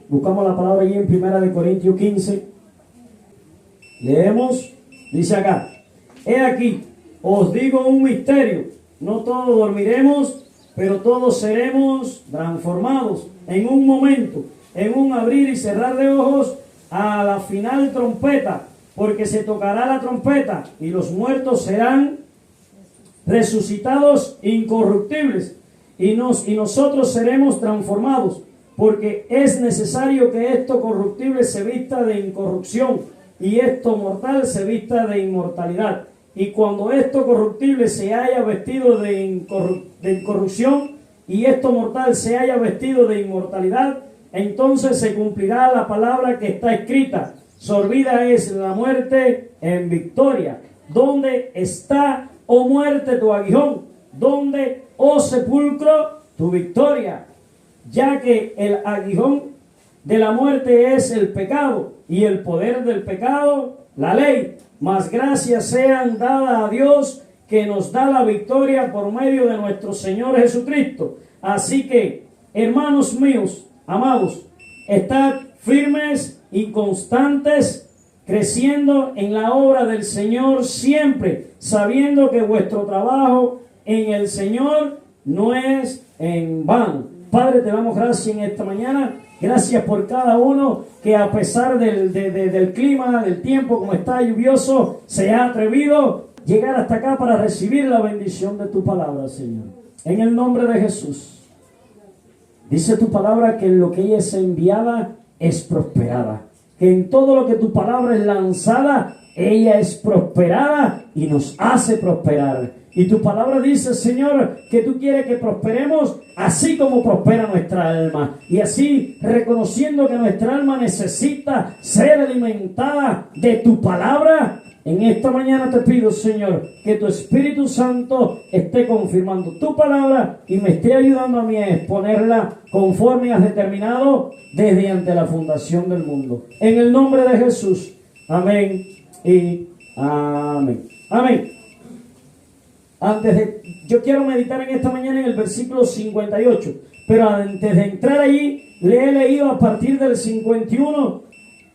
Buscamos la palabra allí en 1 Corintios 15. Leemos, dice acá: he aquí, os digo un misterio, no todos dormiremos, pero todos seremos transformados en un momento, en un abrir y cerrar de ojos, a la final trompeta, porque se tocará la trompeta y los muertos serán resucitados incorruptibles y nosotros seremos transformados, porque es necesario que esto corruptible se vista de incorrupción y esto mortal se vista de inmortalidad. Y cuando esto corruptible se haya vestido de incorrupción y esto mortal se haya vestido de inmortalidad, entonces se cumplirá la palabra que está escrita: sorbida es la muerte en victoria. ¿Dónde está, oh muerte, tu aguijón? ¿Dónde, oh sepulcro, tu victoria? Ya que el aguijón de la muerte es el pecado, y el poder del pecado, la ley. Mas gracias sean dadas a Dios, que nos da la victoria por medio de nuestro Señor Jesucristo. Así que, hermanos míos, amados, estad firmes y constantes, creciendo en la obra del Señor siempre, sabiendo que vuestro trabajo en el Señor no es en vano. Padre, te damos gracias en esta mañana. Gracias por cada uno que, a pesar del clima, del tiempo, como está lluvioso, se ha atrevido a llegar hasta acá para recibir la bendición de tu palabra, Señor. En el nombre de Jesús. Dice tu palabra que en lo que ella es enviada es prosperada. Que en todo lo que tu palabra es lanzada, ella es prosperada y nos hace prosperar. Y tu palabra dice, Señor, que tú quieres que prosperemos así como prospera nuestra alma. Y así, reconociendo que nuestra alma necesita ser alimentada de tu palabra, en esta mañana te pido, Señor, que tu Espíritu Santo esté confirmando tu palabra y me esté ayudando a mí a exponerla conforme has determinado desde ante la fundación del mundo. En el nombre de Jesús. Amén y amén. Amén. Yo quiero meditar en esta mañana en el versículo 58, pero antes de entrar allí, le he leído a partir del 51,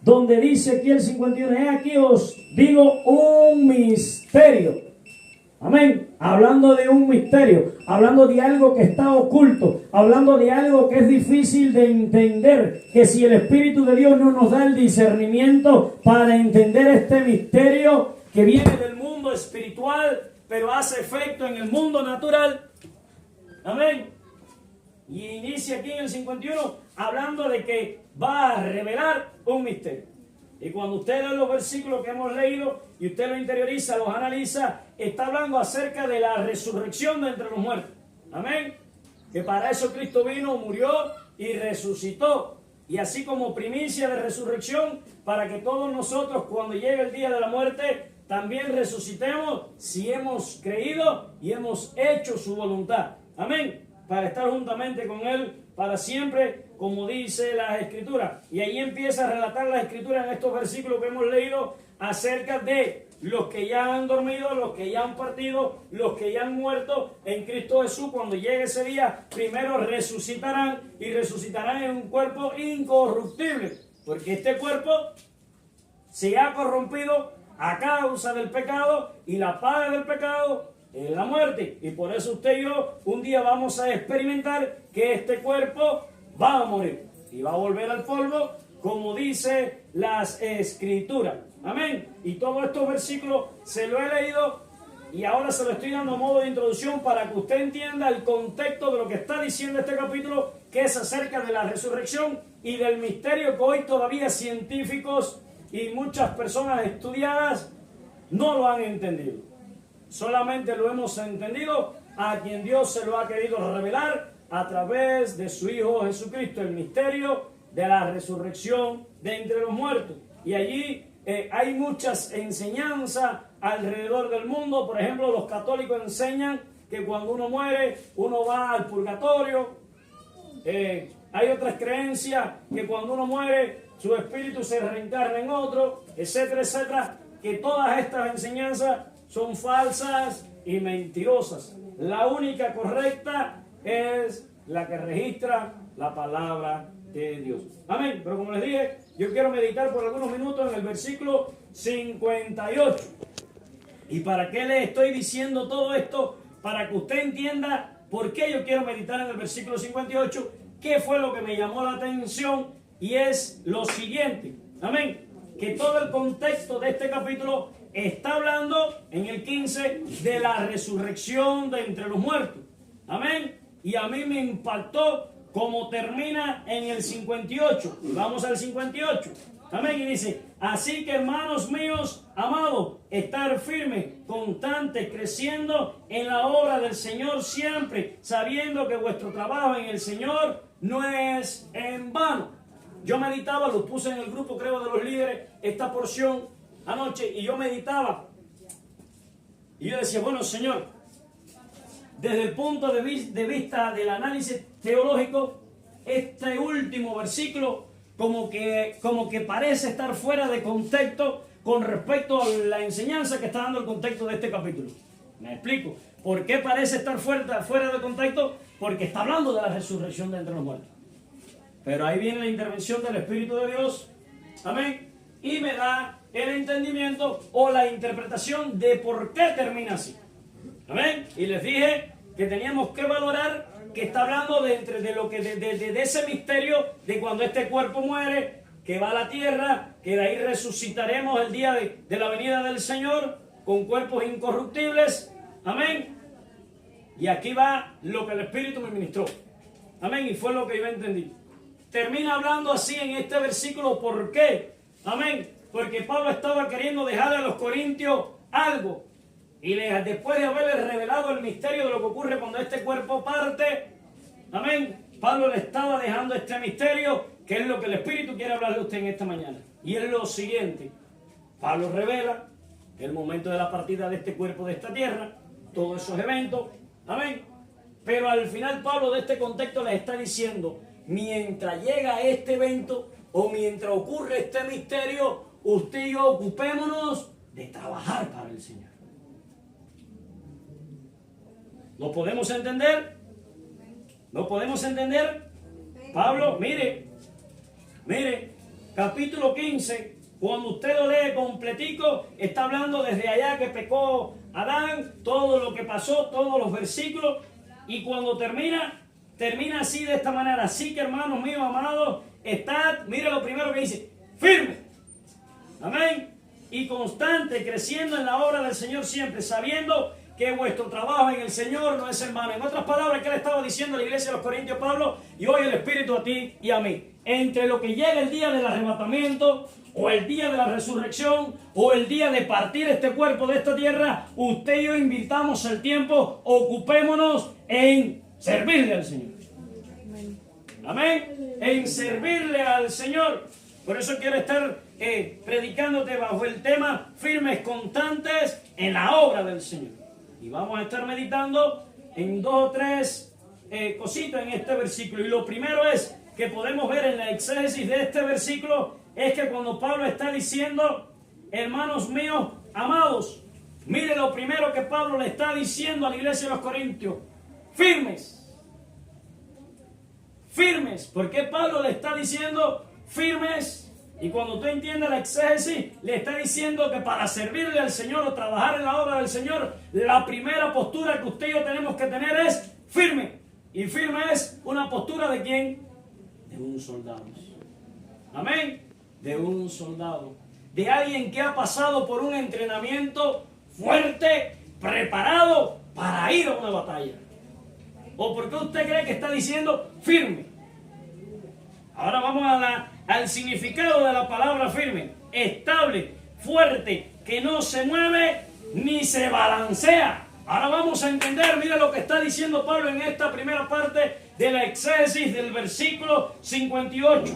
donde dice aquí el 51, he aquí os digo un misterio. Amén. Hablando de un misterio, hablando de algo que está oculto, hablando de algo que es difícil de entender, que si el Espíritu de Dios no nos da el discernimiento para entender este misterio que viene del mundo espiritual, pero hace efecto en el mundo natural. Amén. Y inicia aquí en el 51 hablando de que va a revelar un misterio. Y cuando usted lee los versículos que hemos leído y usted los interioriza, los analiza, está hablando acerca de la resurrección de entre los muertos. Amén. Que para eso Cristo vino, murió y resucitó. Y así como primicia de resurrección, para que todos nosotros, cuando llegue el día de la muerte, también resucitemos si hemos creído y hemos hecho su voluntad. Amén. Para estar juntamente con Él para siempre, como dice la Escritura. Y ahí empieza a relatar la Escritura en estos versículos que hemos leído acerca de los que ya han dormido, los que ya han partido, los que ya han muerto en Cristo Jesús. Cuando llegue ese día, primero resucitarán y resucitarán en un cuerpo incorruptible. Porque este cuerpo se ha corrompido a causa del pecado, y la paga del pecado es la muerte. Y por eso usted y yo un día vamos a experimentar que este cuerpo va a morir y va a volver al polvo, como dice las Escrituras. Amén. Y todos estos versículos se lo he leído y ahora se lo estoy dando a modo de introducción para que usted entienda el contexto de lo que está diciendo este capítulo, que es acerca de la resurrección y del misterio que hoy todavía científicos y muchas personas estudiadas no lo han entendido. Solamente lo hemos entendido a quien Dios se lo ha querido revelar a través de su Hijo Jesucristo, el misterio de la resurrección de entre los muertos. Y allí hay muchas enseñanzas alrededor del mundo. Por ejemplo, los católicos enseñan que cuando uno muere, uno va al purgatorio. Hay otras creencias que cuando uno muere, su espíritu se reencarna en otro, etcétera, etcétera. Que todas estas enseñanzas son falsas y mentirosas. La única correcta es la que registra la palabra de Dios. Amén. Pero como les dije, yo quiero meditar por algunos minutos en el versículo 58. ¿Y para qué le estoy diciendo todo esto? Para que usted entienda por qué yo quiero meditar en el versículo 58, qué fue lo que me llamó la atención, y es lo siguiente. Amén. Que todo el contexto de este capítulo está hablando en el 15 de la resurrección de entre los muertos. Amén. Y a mí me impactó cómo termina en el 58. Vamos al 58. Amén. Y dice: así que, hermanos míos, amados, estar firmes, constantes, creciendo en la obra del Señor siempre, sabiendo que vuestro trabajo en el Señor no es en vano. Yo meditaba, lo puse en el grupo, creo, de los líderes, esta porción anoche, y yo meditaba. Y yo decía, bueno, Señor, desde el punto de vista del análisis teológico, este último versículo como que parece estar fuera de contexto con respecto a la enseñanza que está dando el contexto de este capítulo. Me explico. ¿Por qué parece estar fuera de contexto? Porque está hablando de la resurrección de entre los muertos. Pero ahí viene la intervención del Espíritu de Dios. Amén. Y me da el entendimiento o la interpretación de por qué termina así. Amén. Y les dije que teníamos que valorar que está hablando de ese misterio de cuando este cuerpo muere, que va a la tierra, que de ahí resucitaremos el día de la venida del Señor con cuerpos incorruptibles. Amén. Y aquí va lo que el Espíritu me ministró. Amén. Y fue lo que yo entendí. Termina hablando así en este versículo. ¿Por qué? Amén. Porque Pablo estaba queriendo dejar a los corintios algo. Y después de haberles revelado el misterio de lo que ocurre cuando este cuerpo parte, amén, Pablo le estaba dejando este misterio, que es lo que el Espíritu quiere hablarle a usted en esta mañana. Y es lo siguiente. Pablo revela el momento de la partida de este cuerpo de esta tierra, todos esos eventos, amén. Pero al final Pablo de este contexto les está diciendo, mientras llega este evento o mientras ocurre este misterio, usted y yo ocupémonos de trabajar para el Señor. ¿Lo podemos entender? ¿Lo podemos entender? Pablo, mire, capítulo 15, cuando usted lo lee completico, está hablando desde allá que pecó Adán, todo lo que pasó, todos los versículos, y cuando termina así de esta manera. Así que, hermanos míos amados, estad, mire lo primero que dice, firme, amén, y constante, creciendo en la obra del Señor siempre, sabiendo que vuestro trabajo en el Señor no es en vano. En otras palabras, ¿qué le estaba diciendo a la iglesia de los Corintios Pablo? Y hoy el Espíritu a ti y a mí. Entre lo que llega el día del arrebatamiento, o el día de la resurrección, o el día de partir este cuerpo de esta tierra, usted y yo invirtamos el tiempo, ocupémonos en servirle al Señor. Amén. En servirle al Señor. Por eso quiero estar predicándote bajo el tema firmes, constantes en la obra del Señor. Y vamos a estar meditando en 2 o 3 cositas en este versículo. Y lo primero es que podemos ver en la exégesis de este versículo es que cuando Pablo está diciendo, hermanos míos amados, mire lo primero que Pablo le está diciendo a la iglesia de los Corintios, firmes. Firmes. ¿Por qué Pablo le está diciendo firmes? Y cuando tú entiendes la exégesis, le está diciendo que para servirle al Señor o trabajar en la obra del Señor, la primera postura que usted y yo tenemos que tener es firme. Y firme es una postura ¿de quién? De un soldado. Amén. De un soldado. De alguien que ha pasado por un entrenamiento fuerte, preparado para ir a una batalla. ¿O por qué usted cree que está diciendo firme? Ahora vamos al significado de la palabra firme. Estable, fuerte, que no se mueve ni se balancea. Ahora vamos a entender, mira lo que está diciendo Pablo en esta primera parte de la exégesis del versículo 58.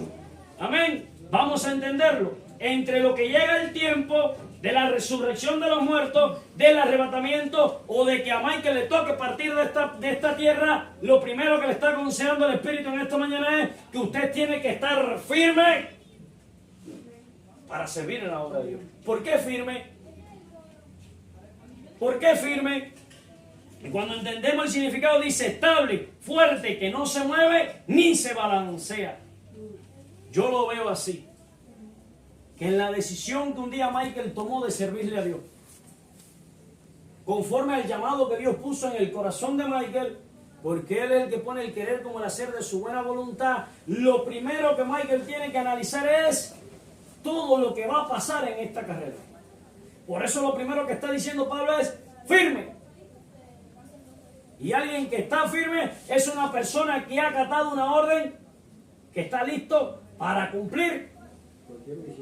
Amén. Vamos a entenderlo. Entre lo que llega el tiempo de la resurrección de los muertos, del arrebatamiento o de que a Michael le toque partir de esta tierra, lo primero que le está aconsejando el Espíritu en esta mañana es que usted tiene que estar firme para servir en la obra de Dios. ¿Por qué firme? ¿Por qué firme? Y cuando entendemos el significado dice estable, fuerte, que no se mueve ni se balancea. Yo lo veo así. Que en la decisión que un día Michael tomó de servirle a Dios, conforme al llamado que Dios puso en el corazón de Michael, porque Él es el que pone el querer como el hacer de su buena voluntad, lo primero que Michael tiene que analizar es todo lo que va a pasar en esta carrera. Por eso lo primero que está diciendo Pablo es firme. Y alguien que está firme es una persona que ha acatado una orden, que está listo para cumplir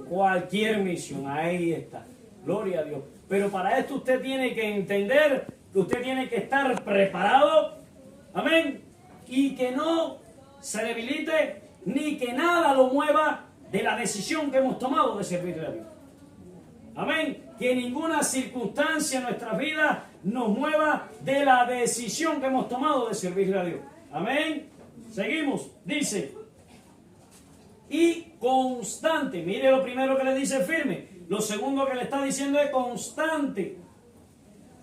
cualquier misión. Ahí está. Gloria a Dios. Pero para esto usted tiene que entender que usted tiene que estar preparado. Amén. Y que no se debilite ni que nada lo mueva de la decisión que hemos tomado de servirle a Dios. Amén. Que ninguna circunstancia en nuestras vidas nos mueva de la decisión que hemos tomado de servirle a Dios. Amén. Seguimos. Dice, y constante. Mire lo primero que le dice firme. Lo segundo que le está diciendo es constante.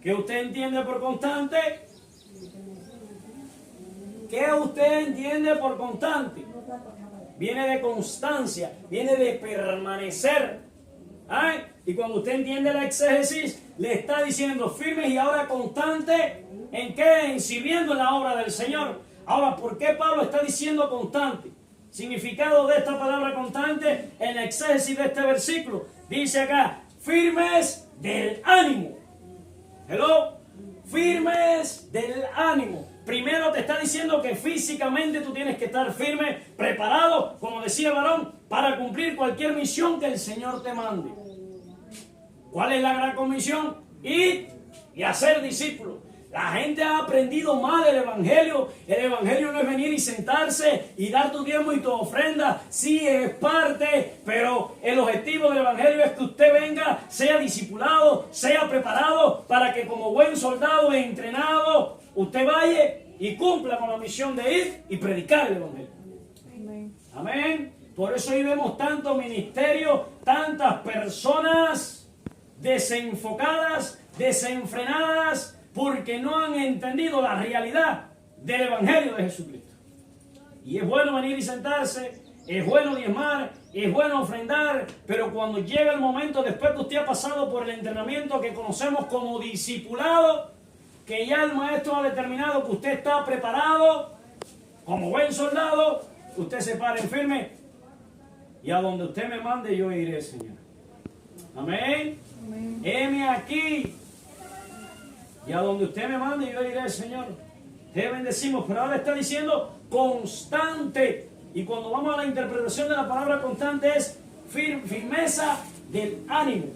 ¿Qué usted entiende por constante? ¿Qué usted entiende por constante? Viene de constancia, viene de permanecer. ¿Ay? Y cuando usted entiende la exégesis, le está diciendo firmes y ahora constante. ¿En qué? En sirviendo en la obra del Señor. Ahora, ¿por qué Pablo está diciendo constante? Significado de esta palabra constante en la exégesis de este versículo. Dice acá, firmes del ánimo. Hello, firmes del ánimo. Primero te está diciendo que físicamente tú tienes que estar firme, preparado, como decía el varón, para cumplir cualquier misión que el Señor te mande. ¿Cuál es la gran comisión? Ir y hacer discípulos. La gente ha aprendido mal el Evangelio. El Evangelio no es venir y sentarse y dar tu diezmo y tu ofrenda. Sí, es parte, pero el objetivo del Evangelio es que usted venga, sea discipulado, sea preparado, para que como buen soldado entrenado, usted vaya y cumpla con la misión de ir y predicar el Evangelio. Amén. Amén. Por eso hoy vemos tantos ministerios, tantas personas desenfocadas, desenfrenadas, porque no han entendido la realidad del Evangelio de Jesucristo. Y es bueno venir y sentarse, es bueno diezmar, es bueno ofrendar, pero cuando llega el momento, después que usted ha pasado por el entrenamiento que conocemos como discipulado, que ya el maestro ha determinado que usted está preparado, como buen soldado, usted se pare firme, y a donde usted me mande yo iré, Señor. Amén. Amén. Heme aquí. Y a donde usted me mande, yo iré, Señor. Te bendecimos. Pero ahora está diciendo constante. Y cuando vamos a la interpretación de la palabra constante es firmeza del ánimo.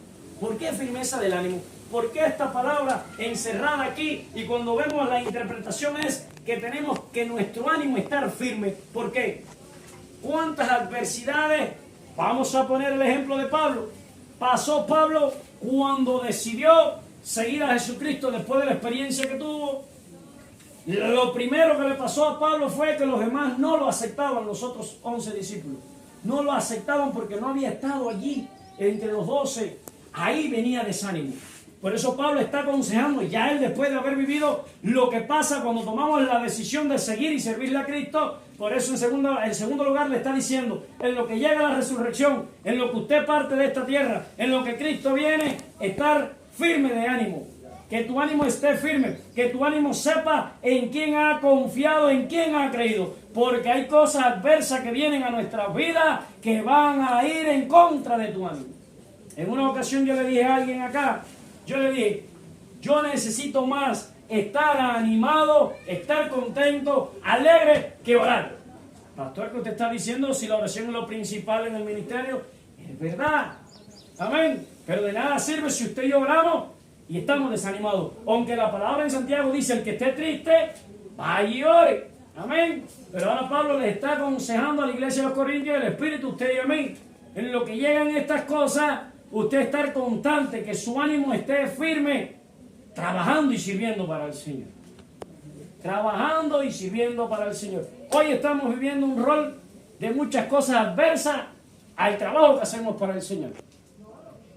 ¿Por qué firmeza del ánimo? ¿Por qué esta palabra encerrada aquí? Y cuando vemos la interpretación es que tenemos que nuestro ánimo estar firme. ¿Por qué? ¿Cuántas adversidades? Vamos a poner el ejemplo de Pablo. Pasó Pablo cuando decidió seguir a Jesucristo después de la experiencia que tuvo. Lo primero que le pasó a Pablo fue que los demás no lo aceptaban, los otros 11 discípulos. No lo aceptaban porque no había estado allí entre los 12. Ahí venía desánimo. Por eso Pablo está aconsejando, ya él después de haber vivido lo que pasa cuando tomamos la decisión de seguir y servirle a Cristo, por eso en segundo lugar le está diciendo, en lo que llega la resurrección, en lo que usted parte de esta tierra, en lo que Cristo viene, estar firme de ánimo. Que tu ánimo esté firme, que tu ánimo sepa en quién ha confiado, en quién ha creído, porque hay cosas adversas que vienen a nuestras vidas que van a ir en contra de tu ánimo. En una ocasión yo le dije a alguien acá, yo le dije, yo necesito más estar animado, estar contento, alegre, que orar. Pastor, ¿qué usted está diciendo? Si la oración es lo principal en el ministerio, es verdad. Amén. Pero de nada sirve si usted y yo oramos y estamos desanimados. Aunque la palabra en Santiago dice, el que esté triste, vaya y ore. Amén. Pero ahora Pablo les está aconsejando a la iglesia de los Corintios, el Espíritu, usted y a mí. En lo que llegan estas cosas, usted estar constante, que su ánimo esté firme, trabajando y sirviendo para el Señor. Trabajando y sirviendo para el Señor. Hoy estamos viviendo un rol de muchas cosas adversas al trabajo que hacemos para el Señor.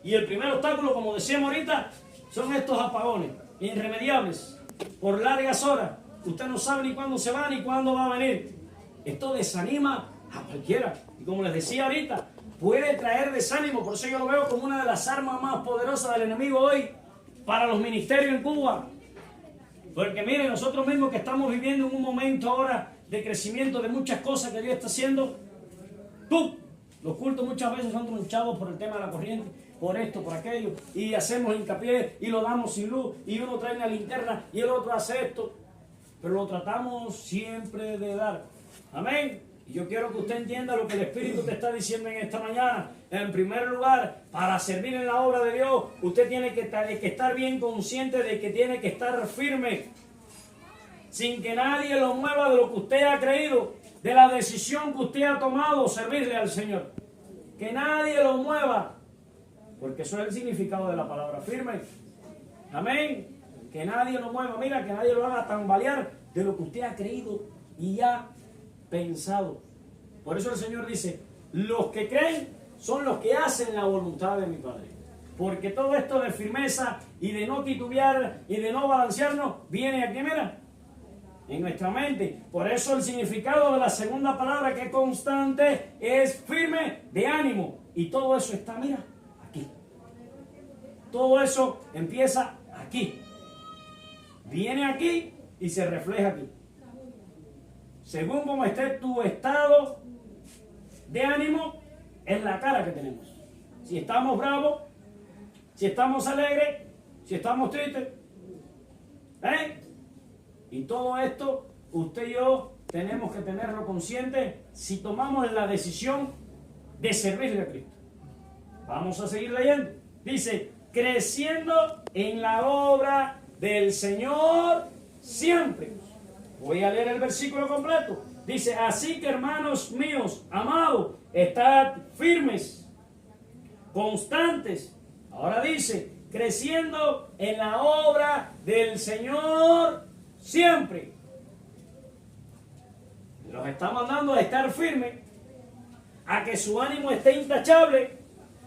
Y el primer obstáculo, como decíamos ahorita, son estos apagones irremediables por largas horas. Usted no sabe ni cuándo se va ni cuándo va a venir. Esto desanima a cualquiera. Y como les decía ahorita, puede traer desánimo. Por eso yo lo veo como una de las armas más poderosas del enemigo hoy para los ministerios en Cuba. Porque miren, nosotros mismos que estamos viviendo en un momento ahora de crecimiento de muchas cosas que Dios está haciendo, ¡pum! Los cultos muchas veces son trunchados por el tema de la corriente, por esto, por aquello, y hacemos hincapié y lo damos sin luz, y uno trae una linterna y el otro hace esto, pero lo tratamos siempre de dar. Amén. Y yo quiero que usted entienda lo que el Espíritu te está diciendo en esta mañana. En primer lugar, para servir en la obra de Dios, usted tiene que estar bien consciente de que tiene que estar firme, sin que nadie lo mueva de lo que usted ha creído, de la decisión que usted ha tomado, servirle al Señor. Que nadie lo mueva, porque eso es el significado de la palabra firme. Amén. Que nadie lo mueva, mira, que nadie lo haga tambalear de lo que usted ha creído y ha pensado. Por eso el Señor dice, los que creen son los que hacen la voluntad de mi Padre. Porque todo esto de firmeza y de no titubear y de no balancearnos viene aquí, mira, en nuestra mente. Por eso el significado de la segunda palabra, que es constante, es firme de ánimo. Y todo eso está, mira, aquí. Todo eso empieza aquí. Viene aquí y se refleja aquí. Según como esté tu estado de ánimo, es la cara que tenemos. Si estamos bravos, si estamos alegres, si estamos tristes. Y todo esto, usted y yo tenemos que tenerlo consciente si tomamos la decisión de servirle a Cristo. Vamos a seguir leyendo. Dice, creciendo en la obra del Señor siempre. Voy a leer el versículo completo. Dice, así que hermanos míos, amados, estad firmes, constantes. Ahora dice, creciendo en la obra del Señor siempre. Los está mandando a estar firmes, a que su ánimo esté intachable,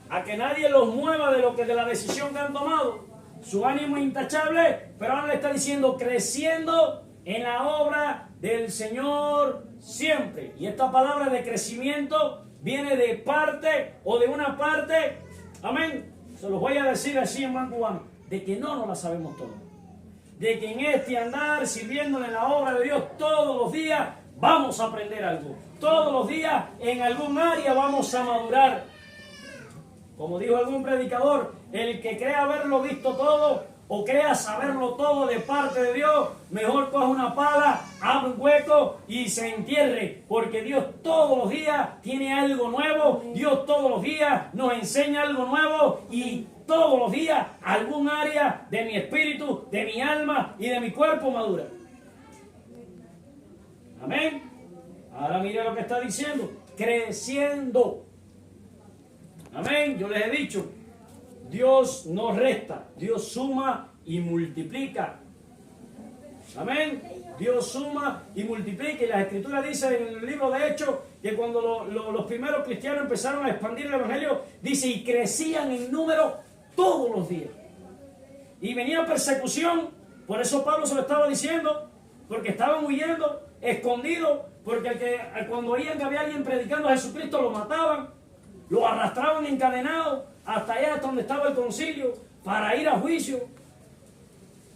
a que nadie los mueva de la decisión que han tomado. Su ánimo es intachable, pero ahora le está diciendo, creciendo en la obra del Señor siempre. Y esta palabra de crecimiento viene de parte o de una parte, amén, se los voy a decir así en buen cubano, de que no nos la sabemos todas. De que en este andar sirviéndole en la obra de Dios todos los días vamos a aprender algo. Todos los días en algún área vamos a madurar. Como dijo algún predicador, el que crea haberlo visto todo o crea saberlo todo de parte de Dios, mejor coja una pala, abra un hueco y se entierre, porque Dios todos los días tiene algo nuevo, Dios todos los días nos enseña algo nuevo y todos los días algún área de mi espíritu, de mi alma y de mi cuerpo madura. Amén. Ahora mire lo que está diciendo, creciendo. Amén. Yo les he dicho, Dios no resta, Dios suma y multiplica. Amén. Dios suma y multiplica. Y la Escritura dice en el libro de Hechos que cuando los primeros cristianos empezaron a expandir el Evangelio, dice, y crecían en número todos los días. Y venía persecución, por eso Pablo se lo estaba diciendo, porque estaban huyendo, escondidos, porque cuando oían que había alguien predicando a Jesucristo lo mataban, lo arrastraban encadenado hasta allá, hasta donde estaba el concilio, para ir a juicio.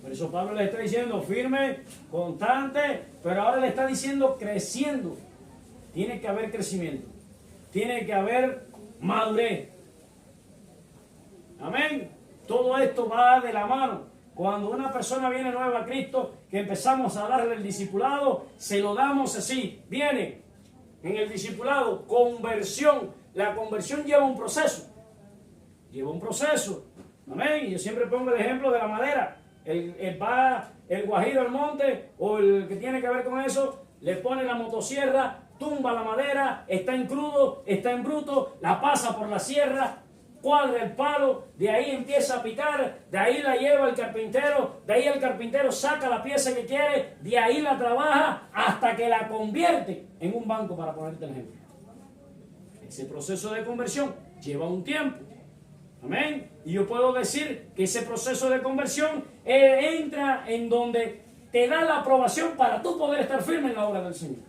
Por eso Pablo le está diciendo firme, constante, pero ahora le está diciendo creciendo. Tiene que haber crecimiento, tiene que haber madurez. Amén. Todo esto va de la mano. Cuando una persona viene nueva a Cristo, que empezamos a darle el discipulado, se lo damos así. Viene en el discipulado, conversión. La conversión lleva un proceso. Lleva un proceso. Amén. Yo siempre pongo el ejemplo de la madera. El guajiro al monte, o el que tiene que ver con eso, le pone la motosierra, tumba la madera, está en crudo, está en bruto, la pasa por la sierra, cuadra el palo, de ahí empieza a picar, de ahí la lleva el carpintero, de ahí el carpintero saca la pieza que quiere, de ahí la trabaja hasta que la convierte en un banco, para ponerte el ejemplo. Ese proceso de conversión lleva un tiempo. Amén. Y yo puedo decir que ese proceso de conversión entra en donde te da la aprobación para tú poder estar firme en la obra del Señor.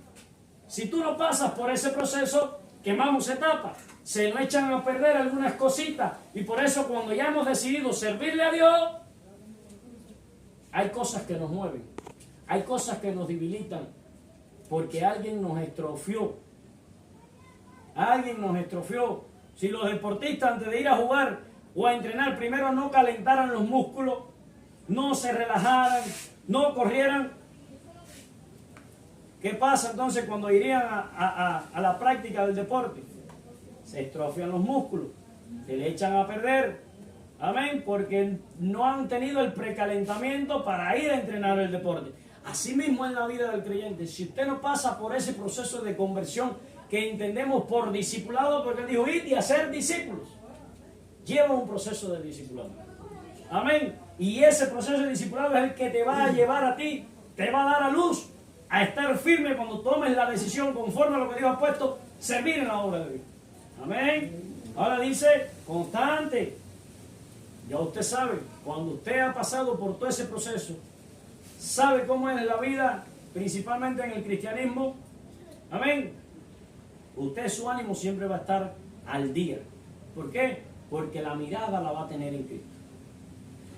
Si tú no pasas por ese proceso, quemamos etapas, se nos echan a perder algunas cositas, y por eso cuando ya hemos decidido servirle a Dios, hay cosas que nos mueven, hay cosas que nos debilitan, porque alguien nos estrofió. Alguien nos estrofió. Si los deportistas antes de ir a jugar o a entrenar, primero no calentaran los músculos, no se relajaran, no corrieran, ¿qué pasa entonces cuando irían a la práctica del deporte? Se estrofian los músculos, se le echan a perder. Amén, porque no han tenido el precalentamiento para ir a entrenar el deporte. Así mismo en la vida del creyente, si usted no pasa por ese proceso de conversión que entendemos por discipulado, porque él dijo, ir y hacer discípulos, lleva un proceso de discipulado. Amén. Y ese proceso de discipulado es el que te va a llevar a ti, te va a dar a luz, a estar firme cuando tomes la decisión conforme a lo que Dios ha puesto, servir en la obra de Dios. Amén. Ahora dice, constante. Ya usted sabe, cuando usted ha pasado por todo ese proceso, sabe cómo es la vida, principalmente en el cristianismo. Amén. Usted, su ánimo siempre va a estar al día. ¿Por qué? Porque la mirada la va a tener en Cristo.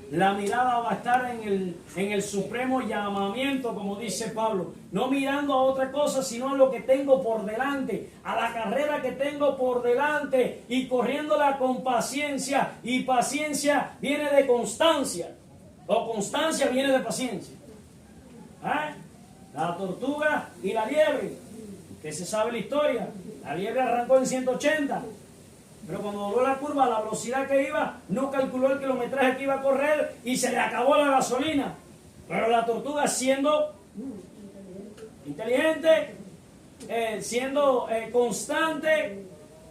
La mirada va a estar en el supremo llamamiento, como dice Pablo. No mirando a otra cosa, sino a lo que tengo por delante, a la carrera que tengo por delante, y corriéndola con paciencia. Y paciencia viene de constancia, o constancia viene de paciencia. ¿Ah? La tortuga y la liebre, que se sabe la historia. La liebre arrancó en 180. Pero cuando dobló la curva, a la velocidad que iba, no calculó el kilometraje que iba a correr y se le acabó la gasolina. Pero la tortuga, siendo inteligente, siendo constante,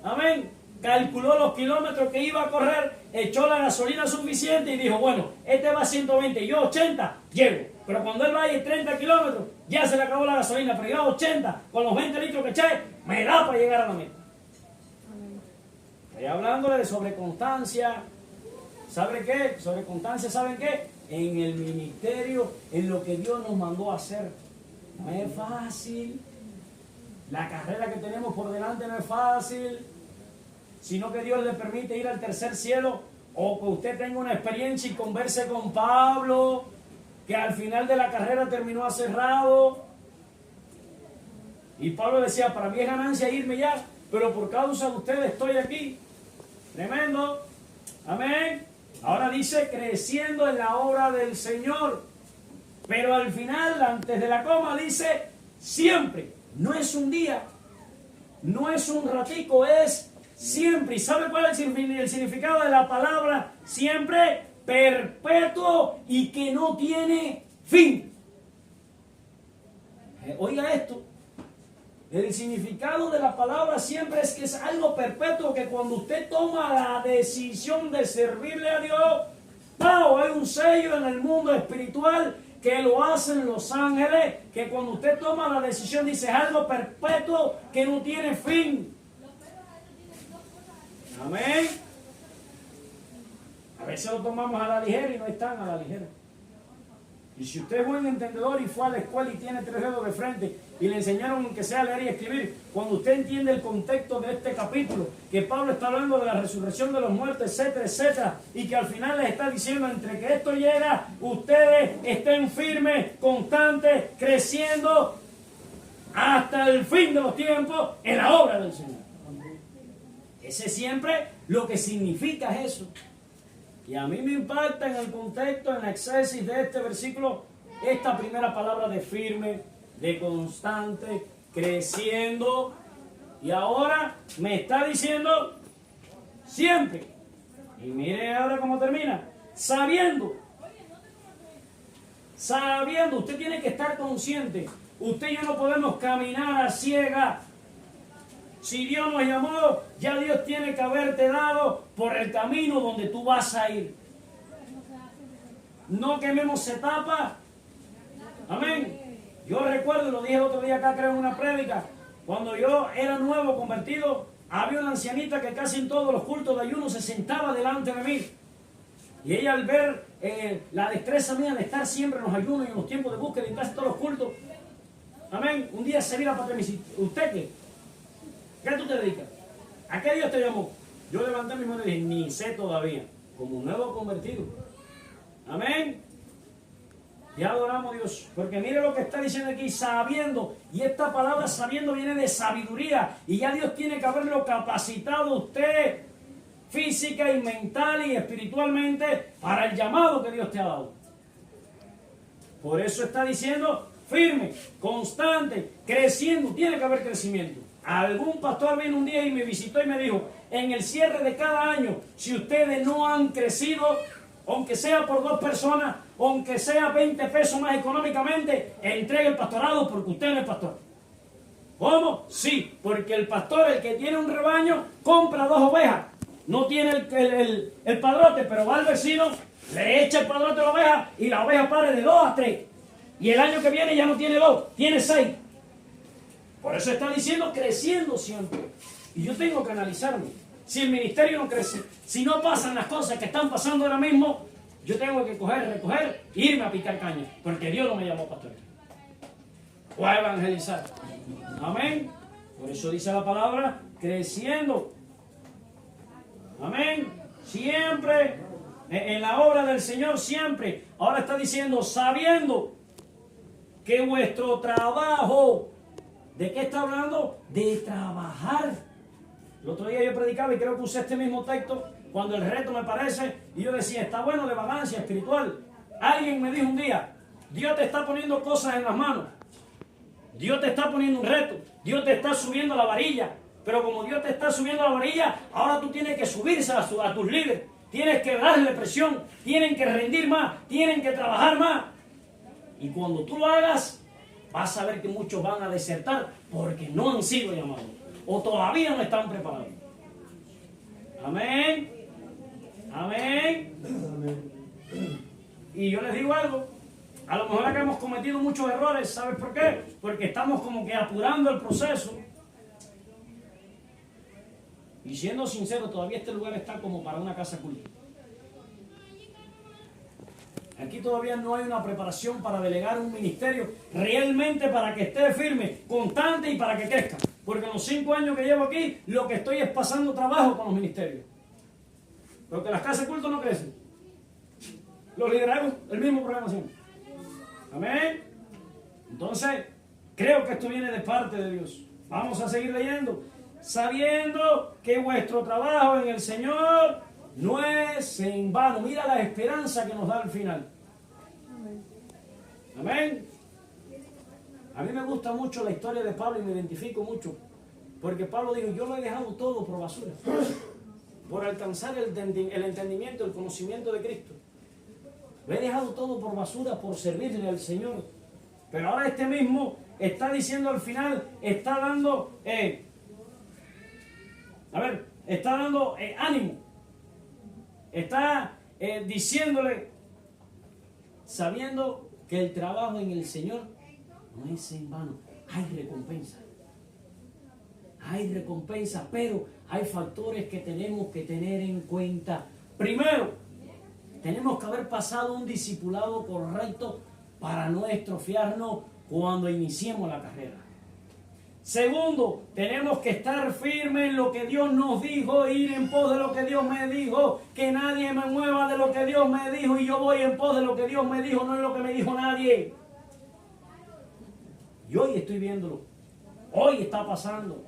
amén, calculó los kilómetros que iba a correr, echó la gasolina suficiente y dijo, bueno, este va a 120, yo 80, llego. Pero cuando él vaya a 30 kilómetros, ya se le acabó la gasolina, pero yo a 80, con los 20 litros que eché, me da para llegar a la meta. Estoy hablándole de sobre constancia. ¿Sabe qué? Sobre constancia, ¿saben qué? En el ministerio, en lo que Dios nos mandó a hacer. No es fácil. La carrera que tenemos por delante no es fácil. Sino que Dios le permite ir al tercer cielo, o que usted tenga una experiencia y converse con Pablo, que al final de la carrera terminó aserrado. Y Pablo decía, para mí es ganancia irme ya, pero por causa de ustedes estoy aquí. Tremendo. Amén. Ahora dice, creciendo en la obra del Señor. Pero al final, antes de la coma, dice, siempre. No es un día, no es un ratico, es siempre. ¿Y sabe cuál es el significado de la palabra siempre? Perpetuo y que no tiene fin. Oiga esto. El significado de la palabra siempre es que es algo perpetuo, que cuando usted toma la decisión de servirle a Dios, ¡pau! Hay un sello en el mundo espiritual que lo hacen los ángeles, que cuando usted toma la decisión dice, es algo perpetuo que no tiene fin. Amén. A veces lo tomamos a la ligera y no están a la ligera. Y si usted es buen entendedor y fue a la escuela y tiene 3 dedos de frente y le enseñaron que sea leer y escribir, cuando usted entiende el contexto de este capítulo, que Pablo está hablando de la resurrección de los muertos, etcétera, etcétera, y que al final les está diciendo, entre que esto llega, ustedes estén firmes, constantes, creciendo hasta el fin de los tiempos en la obra del Señor. Ese siempre lo que significa es eso. Y a mí me impacta en el contexto, en la exégesis de este versículo, esta primera palabra de firme, de constante, creciendo. Y ahora me está diciendo siempre. Y mire ahora cómo termina. Sabiendo. Sabiendo. Usted tiene que estar consciente. Usted y yo no podemos caminar a ciegas. Si Dios nos llamó, ya Dios tiene que haberte dado por el camino donde tú vas a ir. No quememos etapas. Amén. Yo recuerdo, lo dije el otro día acá, creo, en una prédica, cuando yo era nuevo convertido, había una ancianita que casi en todos los cultos de ayuno se sentaba delante de mí. Y ella, al ver la destreza mía de estar siempre en los ayunos y en los tiempos de búsqueda en casi todos los cultos, Amén. Un día se mira para atrás y me dice, ¿usted qué? ¿Qué tú te dedicas? ¿A qué Dios te llamó? Yo levanté mi mano y dije, ni sé todavía. Como un nuevo convertido. Amén. Y adoramos a Dios. Porque mire lo que está diciendo aquí, sabiendo. Y esta palabra sabiendo viene de sabiduría. Y ya Dios tiene que haberlo capacitado a usted física y mental y espiritualmente para el llamado que Dios te ha dado. Por eso está diciendo firme, constante, creciendo. Tiene que haber crecimiento. Algún pastor vino un día y me visitó y me dijo, en el cierre de cada año, si ustedes no han crecido, aunque sea por 2 personas, aunque sea 20 pesos más económicamente, entregue el pastorado porque usted no es pastor. ¿Cómo? Sí, porque el pastor, el que tiene un rebaño, compra 2 ovejas. No tiene el padrote, pero va al vecino, le echa el padrote a la oveja y la oveja pare de 2 a 3. Y el año que viene ya no tiene 2, tiene 6. Por eso está diciendo creciendo siempre. Y yo tengo que analizarme. Si el ministerio no crece, si no pasan las cosas que están pasando ahora mismo, yo tengo que recoger e irme a picar caña. Porque Dios no me llamó a pastorear o a evangelizar. Amén. Por eso dice la palabra, creciendo. Amén. Siempre en la obra del Señor, siempre. Ahora está diciendo, sabiendo que vuestro trabajo, ¿de qué está hablando? De trabajar. El otro día yo predicaba y creo que usé este mismo texto cuando el reto me parece, y yo decía, está bueno de vagancia espiritual. Alguien me dijo un día, Dios te está poniendo cosas en las manos. Dios te está poniendo un reto. Dios te está subiendo la varilla. Pero como Dios te está subiendo la varilla, ahora tú tienes que subirse a tus líderes. Tienes que darle presión. Tienen que rendir más. Tienen que trabajar más. Y cuando tú lo hagas, vas a ver que muchos van a desertar porque no han sido llamados. O todavía no están preparados. Amén. Amén. Y yo les digo algo. A lo mejor acá hemos cometido muchos errores. ¿Sabes por qué? Porque estamos como que apurando el proceso. Y siendo sincero, todavía este lugar está como para una casa culto. Aquí todavía no hay una preparación para delegar un ministerio realmente para que esté firme, constante y para que crezca. Porque en los 5 años que llevo aquí, lo que estoy es pasando trabajo con los ministerios. Porque las casas de culto no crecen. Los liderazgos, el mismo problema siempre. Amén. Entonces, creo que esto viene de parte de Dios. Vamos a seguir leyendo. Sabiendo que vuestro trabajo en el Señor no es en vano. Mira la esperanza que nos da al final. Amén. A mí me gusta mucho la historia de Pablo y me identifico mucho. Porque Pablo dijo, yo lo he dejado todo por basura. Por alcanzar el entendimiento, el conocimiento de Cristo. Lo he dejado todo por basura, por servirle al Señor. Pero ahora este mismo está diciendo al final, está dando, está dando ánimo. Está diciéndole, sabiendo que el trabajo en el Señor no es en vano. Hay recompensa. Hay recompensa, pero hay factores que tenemos que tener en cuenta. Primero, tenemos que haber pasado un discipulado correcto para no estrofiarnos cuando iniciemos la carrera. Segundo, tenemos que estar firmes en lo que Dios nos dijo, ir en pos de lo que Dios me dijo, que nadie me mueva de lo que Dios me dijo y yo voy en pos de lo que Dios me dijo, no es lo que me dijo nadie. Y hoy estoy viéndolo, hoy está pasando.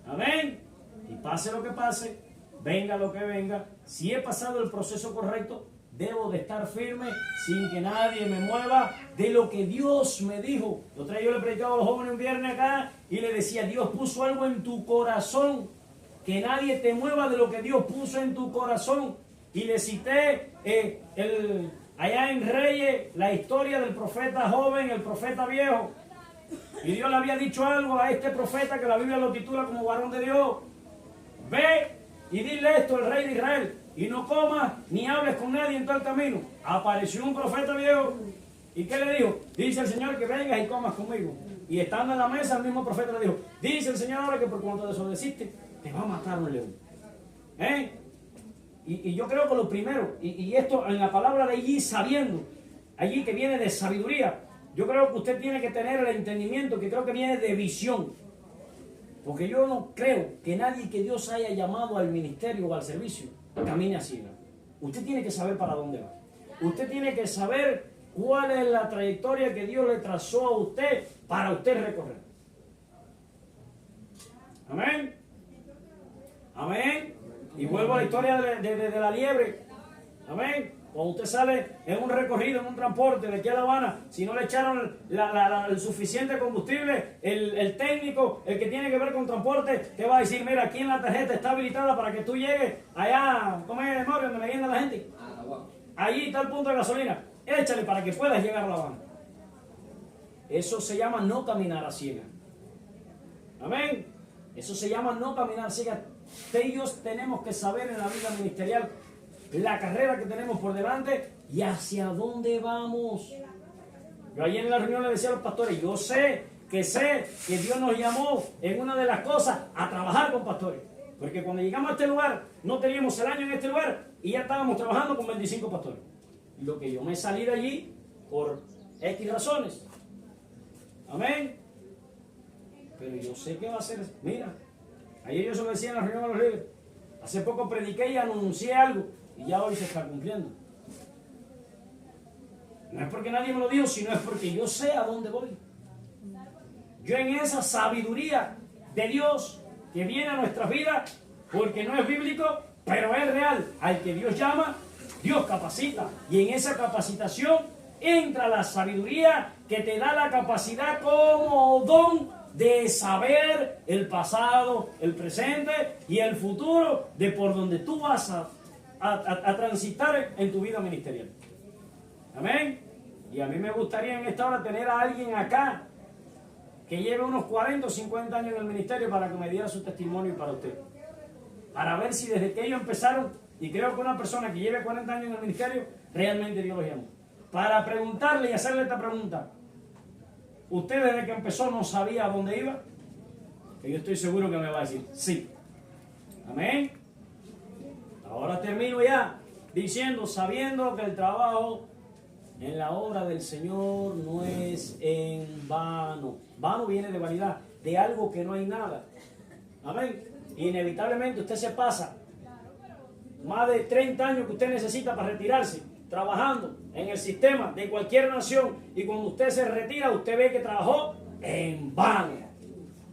Amén. Y pase lo que pase, venga lo que venga, si he pasado el proceso correcto, debo de estar firme sin que nadie me mueva de lo que Dios me dijo. Otra vez yo le predicaba a los jóvenes un viernes acá y le decía, Dios puso algo en tu corazón, que nadie te mueva de lo que Dios puso en tu corazón. Y le cité allá en Reyes la historia del profeta joven, el profeta viejo. Y Dios le había dicho algo a este profeta que la Biblia lo titula como varón de Dios. Ve y dile esto al rey de Israel. Y no comas ni hables con nadie en todo el camino. Apareció un profeta viejo. ¿Y qué le dijo? Dice el Señor que vengas y comas conmigo. Y estando en la mesa, el mismo profeta le dijo, dice el Señor ahora que por cuanto desobedeciste, te va a matar un león. Y yo creo que lo primero, y esto en la palabra de allí, sabiendo, allí que viene de sabiduría, yo creo que usted tiene que tener el entendimiento que creo que viene de visión. Porque yo no creo que nadie que Dios haya llamado al ministerio o al servicio camine a ciegas. Usted tiene que saber para dónde va. Usted tiene que saber cuál es la trayectoria que Dios le trazó a usted para usted recorrer. Amén. Amén. Y vuelvo a la historia de la liebre. Amén. Cuando usted sale en un recorrido, en un transporte de aquí a La Habana, si no le echaron el suficiente combustible, el técnico, el que tiene que ver con transporte, te va a decir, mira, aquí en la tarjeta está habilitada para que tú llegues allá, ¿cómo es, Mario, donde me viene la gente? Allí está el punto de gasolina. Échale para que puedas llegar a La Habana. Eso se llama no caminar a ciegas. Amén. Eso se llama no caminar a ciegas. Usted y yo tenemos que saber en la vida ministerial la carrera que tenemos por delante y hacia dónde vamos. Yo ayer en la reunión le decía a los pastores, yo sé que Dios nos llamó en una de las cosas a trabajar con pastores. Porque cuando llegamos a este lugar, no teníamos el año en este lugar y ya estábamos trabajando con 25 pastores. Lo que yo me salí de allí por X razones. Amén. Pero yo sé que va a ser. Mira, ayer yo se lo decía en la reunión de los líderes. Hace poco prediqué y anuncié algo y ya hoy se está cumpliendo. No es porque nadie me lo dijo, sino es porque yo sé a dónde voy. Yo en esa sabiduría de Dios que viene a nuestras vidas, porque no es bíblico, pero es real. Al que Dios llama, Dios capacita. Y en esa capacitación entra la sabiduría que te da la capacidad como don de saber el pasado, el presente y el futuro de por donde tú vas a transitar en tu vida ministerial. Amén. Y a mí me gustaría en esta hora tener a alguien acá que lleve unos 40 o 50 años en el ministerio para que me diera su testimonio para usted. Para ver si desde que ellos empezaron, y creo que una persona que lleve 40 años en el ministerio, realmente Dios los llamó. Para preguntarle y hacerle esta pregunta. ¿Usted desde que empezó no sabía a dónde iba? Que yo estoy seguro que me va a decir sí. Amén. Ahora termino ya diciendo, sabiendo que el trabajo en la obra del Señor no es en vano. Vano viene de vanidad, de algo que no hay nada. Amén. Inevitablemente usted se pasa más de 30 años que usted necesita para retirarse, trabajando en el sistema de cualquier nación, y cuando usted se retira, usted ve que trabajó en vano.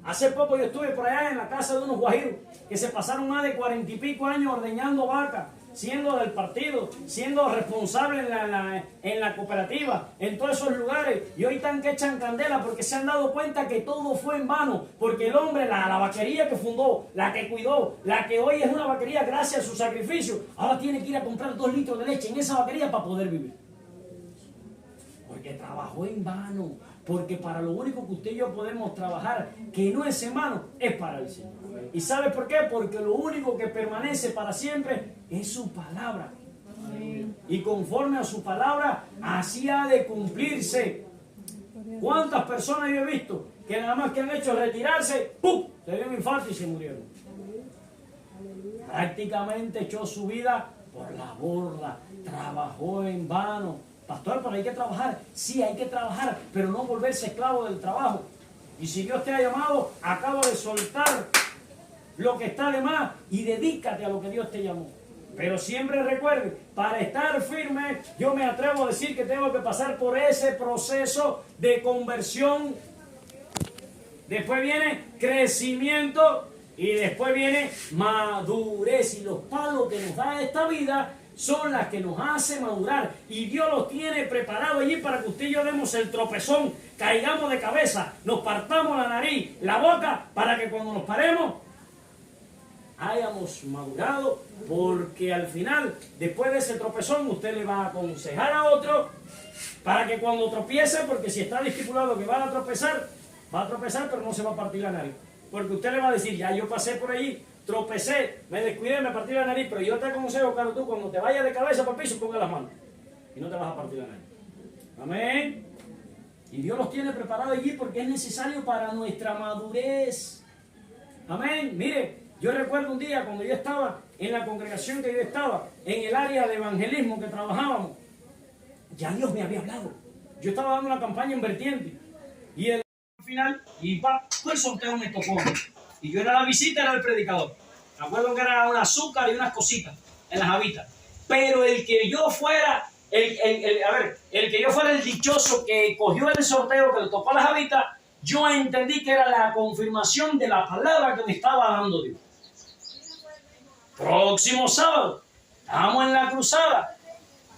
Hace poco yo estuve por allá en la casa de unos guajiros que se pasaron más de 40 y pico años ordeñando vacas, siendo del partido, siendo responsable en la cooperativa, en todos esos lugares, y hoy están que echan candela porque se han dado cuenta que todo fue en vano, porque el hombre, la vaquería que fundó, la que cuidó, la que hoy es una vaquería gracias a su sacrificio, ahora tiene que ir a comprar 2 litros de leche en esa vaquería para poder vivir. Porque trabajó en vano, porque para lo único que usted y yo podemos trabajar, que no es en vano, es para el Señor. ¿Y sabe por qué? Porque lo único que permanece para siempre es su palabra. Amén. Y conforme a su palabra, así ha de cumplirse. ¿Cuántas personas yo he visto que nada más que han hecho retirarse, ¡pum!, se dio un infarto y se murieron? Prácticamente echó su vida por la borda, trabajó en vano. Pastor, pero hay que trabajar. Sí, hay que trabajar, pero no volverse esclavo del trabajo. Y si Dios te ha llamado, acaba de soltar lo que está de más y dedícate a lo que Dios te llamó. Pero siempre recuerde, para estar firme, yo me atrevo a decir que tengo que pasar por ese proceso de conversión. Después viene crecimiento y después viene madurez. Y los palos que nos da esta vida son las que nos hacen madurar, y Dios los tiene preparados allí para que usted y yo demos el tropezón, caigamos de cabeza, nos partamos la nariz, la boca, para que cuando nos paremos hayamos madurado, porque al final, después de ese tropezón, usted le va a aconsejar a otro para que cuando tropiece, porque si está estipulado que va a tropezar, pero no se va a partir la nariz, porque usted le va a decir, ya yo pasé por allí, tropecé, me descuidé, me partí la nariz, pero yo te aconsejo, Carlos, tú cuando te vayas de cabeza por el piso, ponga las manos y no te vas a partir la nariz. Amén. Y Dios los tiene preparados allí porque es necesario para nuestra madurez. Amén. Mire, yo recuerdo un día cuando yo estaba en la congregación que yo estaba, en el área de evangelismo que trabajábamos, ya Dios me había hablado. Yo estaba dando una campaña en vertiente y el final, y el sorteo me tocó. Y yo era la visita, era el predicador. Me acuerdo que era un azúcar y unas cositas en las habitas. Pero el que yo fuera, el que yo fuera el dichoso que cogió el sorteo, que le tocó las habitas, yo entendí que era la confirmación de la palabra que me estaba dando Dios. Próximo sábado, estábamos en la cruzada.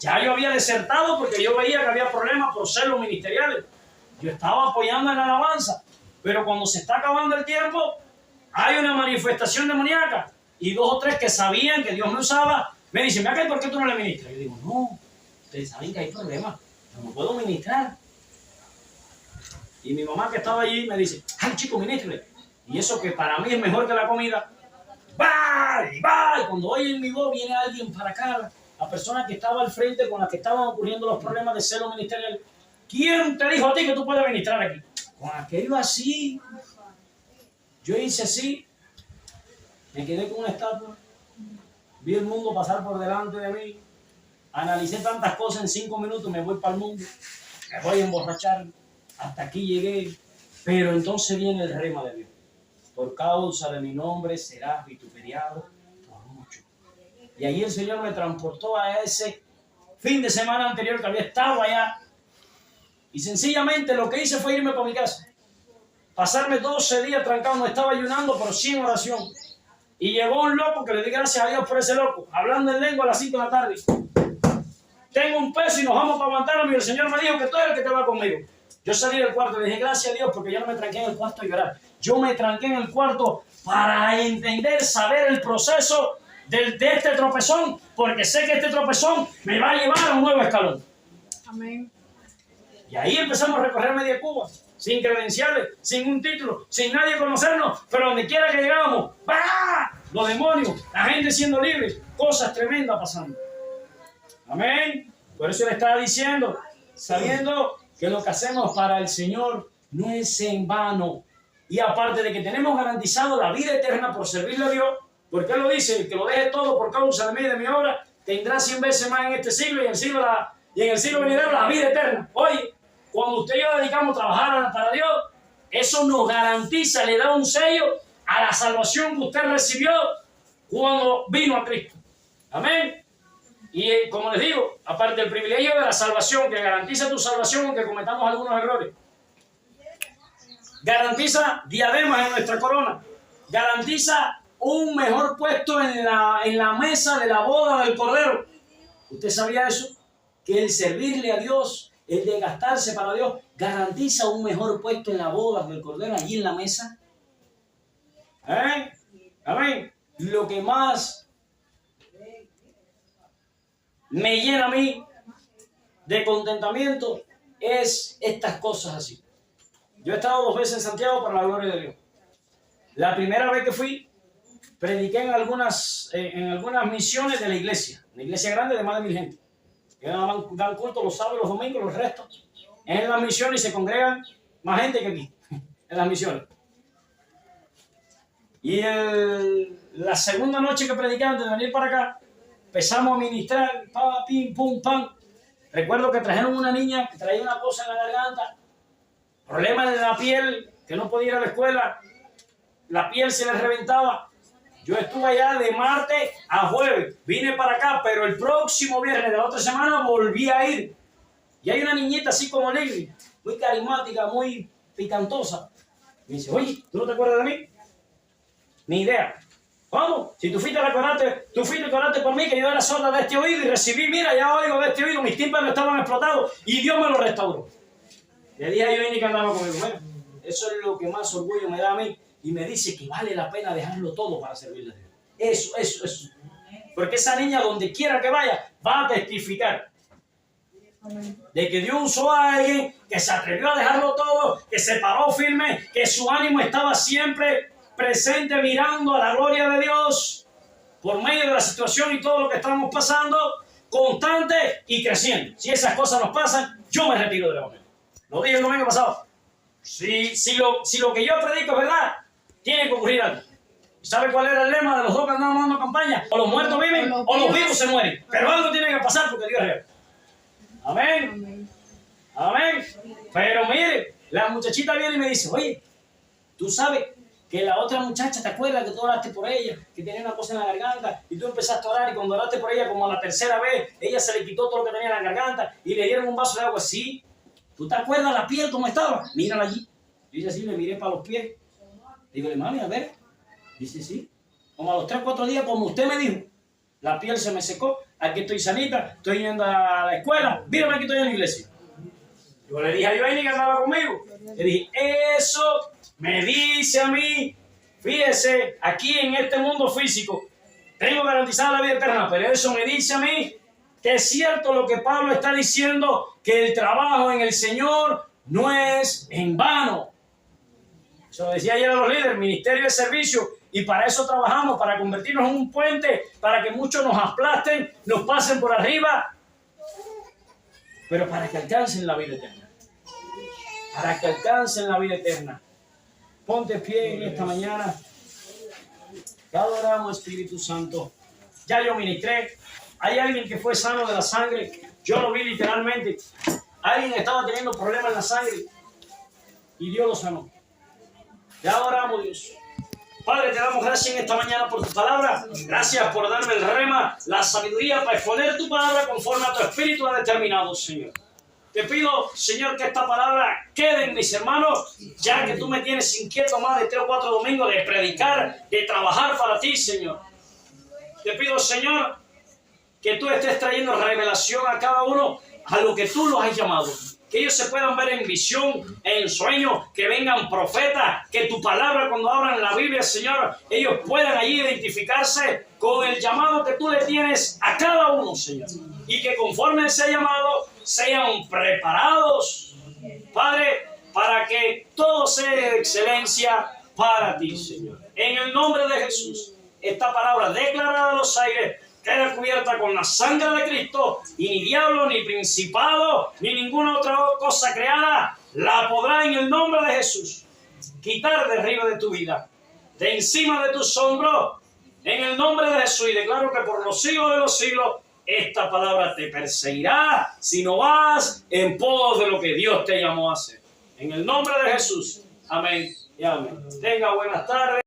Ya yo había desertado porque yo veía que había problemas por celos ministeriales. Yo estaba apoyando en la alabanza. Pero cuando se está acabando el tiempo, hay una manifestación demoníaca. Y 2 o 3 que sabían que Dios me usaba, me dicen, mira, ¿por qué tú no le ministras? Yo digo, no, ustedes saben que hay problemas. Yo no puedo ministrar. Y mi mamá que estaba allí me dice, ay, chico, ministre. Y eso que para mí es mejor que la comida. ¡Va! Y cuando oyen mi voz, viene alguien para acá. La persona que estaba al frente con la que estaban ocurriendo los problemas de celo ministerial. ¿Quién te dijo a ti que tú puedes ministrar aquí? Con aquello así. Yo hice así. Me quedé con una estatua. Vi el mundo pasar por delante de mí. Analicé tantas cosas en 5 minutos. Me voy para el mundo. Me voy a emborrachar. Hasta aquí llegué. Pero entonces viene el rema de Dios. Por causa de mi nombre serás vituperiado por mucho. Y ahí el Señor me transportó a ese fin de semana anterior que había estado allá. Y sencillamente lo que hice fue irme para mi casa. Pasarme 12 días trancado, no estaba ayunando, pero sí en oración. Y llegó un loco que le di gracias a Dios por ese loco, hablando en lengua a las 5 de la tarde. Tengo un peso y nos vamos para Guantánamo y el Señor me dijo que tú eres el que te va conmigo. Yo salí del cuarto y le dije gracias a Dios porque yo no me tranqué en el cuarto a llorar. Yo me tranqué en el cuarto para entender, saber el proceso de este tropezón, porque sé que este tropezón me va a llevar a un nuevo escalón. Amén. Y ahí empezamos a recorrer media Cuba, sin credenciales, sin un título, sin nadie conocernos, pero donde quiera que llegábamos, ¡bah! Los demonios, la gente siendo libre, cosas tremendas pasando. Amén. Por eso le estaba diciendo, sabiendo que lo que hacemos para el Señor no es en vano. Y aparte de que tenemos garantizado la vida eterna por servirle a Dios, porque Él lo dice, el que lo deje todo por causa de mí y de mi obra, tendrá 100 veces más en este siglo y en el siglo venidero la vida eterna. Oye, cuando usted y yo dedicamos a trabajar para Dios, eso nos garantiza, le da un sello a la salvación que usted recibió cuando vino a Cristo. Amén. Y como les digo, aparte del privilegio de la salvación, que garantiza tu salvación aunque cometamos algunos errores, garantiza diademas en nuestra corona, garantiza un mejor puesto en la mesa de la boda del Cordero. ¿Usted sabía eso? Que el servirle a Dios, el desgastarse para Dios, garantiza un mejor puesto en la boda del Cordero, allí en la mesa. Amén. Lo que más me llena a mí de contentamiento es estas cosas así. Yo he estado 2 veces en Santiago para la gloria de Dios. La primera vez que fui, prediqué en algunas misiones de la iglesia. Una iglesia grande de más de 1000 gente. Que dan culto los sábados, los domingos, los restos. En las misiones se congregan más gente que aquí, en las misiones. Y la segunda noche que prediqué antes de venir para acá, empezamos a ministrar, pim, pum, pam. Recuerdo que trajeron una niña que traía una cosa en la garganta, problemas en la piel, que no podía ir a la escuela, la piel se le reventaba. Yo estuve allá de martes a jueves, vine para acá, pero el próximo viernes de la otra semana volví a ir. Y hay una niñita así como Lili, muy carismática, muy picantosa. Me dice, oye, ¿tú no te acuerdas de mí? Ni idea. ¿Cómo? Si tú fuiste a orarte por mí, que yo era sorda de este oído y recibí, mira, ya oigo de este oído, mis tímpanos estaban explotados y Dios me lo restauró. Le dije a Joini que andaba conmigo. Bueno, eso es lo que más orgullo me da a mí. Y me dice que vale la pena dejarlo todo para servirle a Dios. Eso. Porque esa niña, donde quiera que vaya, va a testificar de que Dios usó a alguien que se atrevió a dejarlo todo, que se paró firme, que su ánimo estaba siempre presente mirando a la gloria de Dios por medio de la situación y todo lo que estamos pasando, constante y creciendo. Si esas cosas nos pasan, yo me retiro de la Evangelio. Lo dije el domingo pasado. Si lo que yo predico es verdad, tiene que ocurrir algo. ¿Sabe cuál era el lema de los 2 que andaban dando campaña? O los muertos viven o los vivos se mueren. Pero algo tiene que pasar porque Dios es real. Amén. Amén. Pero mire, la muchachita viene y me dice, oye, tú sabes que la otra muchacha, ¿te acuerdas que tú oraste por ella? Que tenía una cosa en la garganta y tú empezaste a orar y cuando oraste por ella como a la tercera vez, ella se le quitó todo lo que tenía en la garganta y le dieron un vaso de agua así. ¿Tú te acuerdas la piel cómo estaba? Mírala allí. Dice así, le miré para los pies. Digo, mami, a ver. Dice, sí. Como a los 3 o 4 días, como usted me dijo, la piel se me secó. Aquí estoy sanita, estoy yendo a la escuela. Mírame, aquí estoy en la iglesia. Yo le dije a Joanny que andaba conmigo. Le dije, eso me dice a mí, fíjese, aquí en este mundo físico, tengo garantizada la vida eterna, pero eso me dice a mí que es cierto lo que Pablo está diciendo, que el trabajo en el Señor no es en vano. Eso decía ayer a los líderes, ministerio de servicio, y para eso trabajamos, para convertirnos en un puente, para que muchos nos aplasten, nos pasen por arriba, pero para que alcancen la vida eterna. Para que alcancen la vida eterna. Ponte pie en esta mañana. Te adoramos, Espíritu Santo. Ya yo ministré. Hay alguien que fue sano de la sangre. Yo lo vi literalmente. Alguien estaba teniendo problemas en la sangre y Dios lo sanó. Ya adoramos, Dios. Padre, te damos gracias en esta mañana por tu palabra. Gracias por darme el rema, la sabiduría para exponer tu palabra conforme a tu espíritu ha determinado, Señor. Te pido, Señor, que esta palabra quede en mis hermanos, ya que tú me tienes inquieto más de 3 o 4 domingos de predicar, de trabajar para ti, Señor. Te pido, Señor, que tú estés trayendo revelación a cada uno a lo que tú los has llamado. Que ellos se puedan ver en visión, en sueño, que vengan profetas, que tu palabra cuando abran la Biblia, Señor, ellos puedan allí identificarse con el llamado que tú le tienes a cada uno, Señor. Y que conforme a ese llamado sean preparados, Padre, para que todo sea de excelencia para ti, Señor. En el nombre de Jesús, esta palabra declarada a los aires queda cubierta con la sangre de Cristo, y ni diablo, ni principado, ni ninguna otra cosa creada la podrá en el nombre de Jesús quitar de arriba de tu vida, de encima de tus hombros, en el nombre de Jesús. Y declaro que por los siglos de los siglos esta palabra te perseguirá si no vas en pos de lo que Dios te llamó a hacer. En el nombre de Jesús. Amén y amén. Tenga buenas tardes.